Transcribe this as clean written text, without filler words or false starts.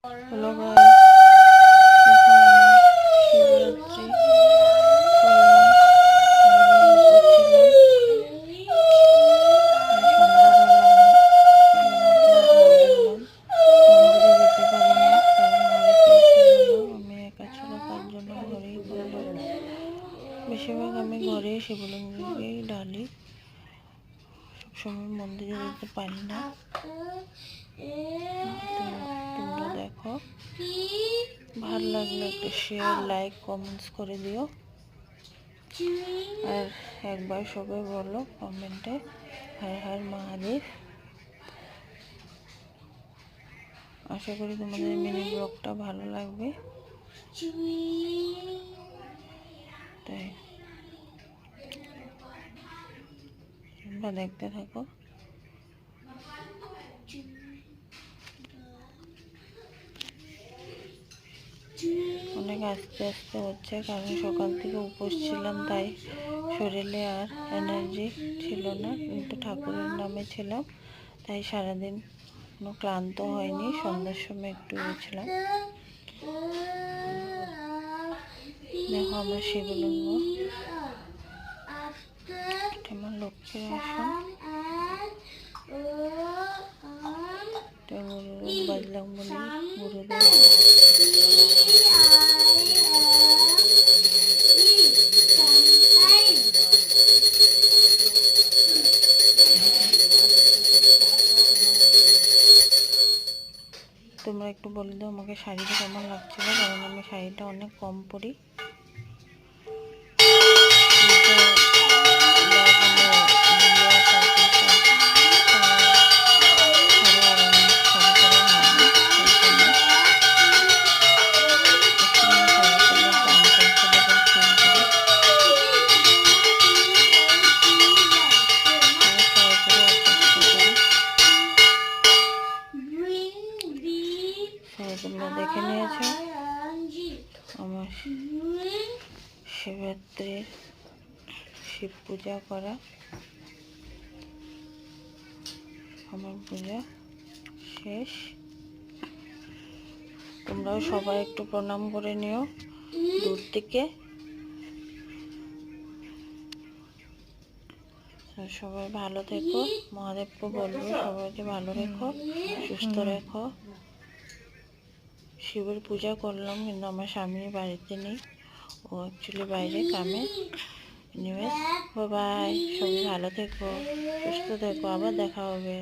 Hello guys, দেখো আমি শিবরাত্রি করলাম, সন্ধ্যাবেলা আমি শিবনাথের ঢাল দিলাম। মন্দিরে যেতে পারিনি কারণ ঘরে কেউ ছিল না, আমি একা ছিল, তার জন্য ঘরেই করলাম। বেশিরভাগ আমি ঘরেই শিবলিঙ্গকেই ঢালি, সবসময় মন্দিরে যেতে পারি না। তোমরা দেখো, ভালো লাগলে একটা শেয়ার, লাইক, কমেন্টস করে দিও। আর একবার সবাই বলো কমেন্টে হর হর মহাদেব। আশা করি তোমাদের মিনি ব্লগটা ভালো লাগবে, তাই তোমরা দেখতে থাকো। অনেক আস্তে আস্তে হচ্ছে কারণ সকাল থেকে উপোস ছিলাম, তাই শরীরে আর এনার্জি ছিল না, কিন্তু ঠাকুরের নামে ছিলাম, তাই সারাদিন কোনো ক্লান্ত হয়নি। সন্ধ্যার সময় একটু গেছিলাম। দেখো আমার শিবলিঙ্গ, আমার লক্ষ্মীর আসন, বাজলাম বলি গুরুদেব। তোমরা একটু বলে দাও আমাকে শাড়িটা কেমন লাগছিল, কারণ আমি শাড়িটা অনেক কম পরি। তোমরা দেখে নিয়েছো আমার শিবরাত্রির শিব পূজা করা, আমার পূজা শেষ। তোমরাও সবাই একটু প্রণাম করে নিও দূর থেকে। সবাই ভালো থেকো, মহাদেবকে বলবো সবাইকে ভালো রেখো, সুস্থ রেখো। শিবের পূজা করলাম, কিন্তু আমার স্বামী বাড়িতে নেই, ও অ্যাকচুয়ালি বাইরে কামে। এনিওয়েজ, বাই বাই, সবাই ভালো থেকো, সুস্থ থেকো, আবার দেখা হবে।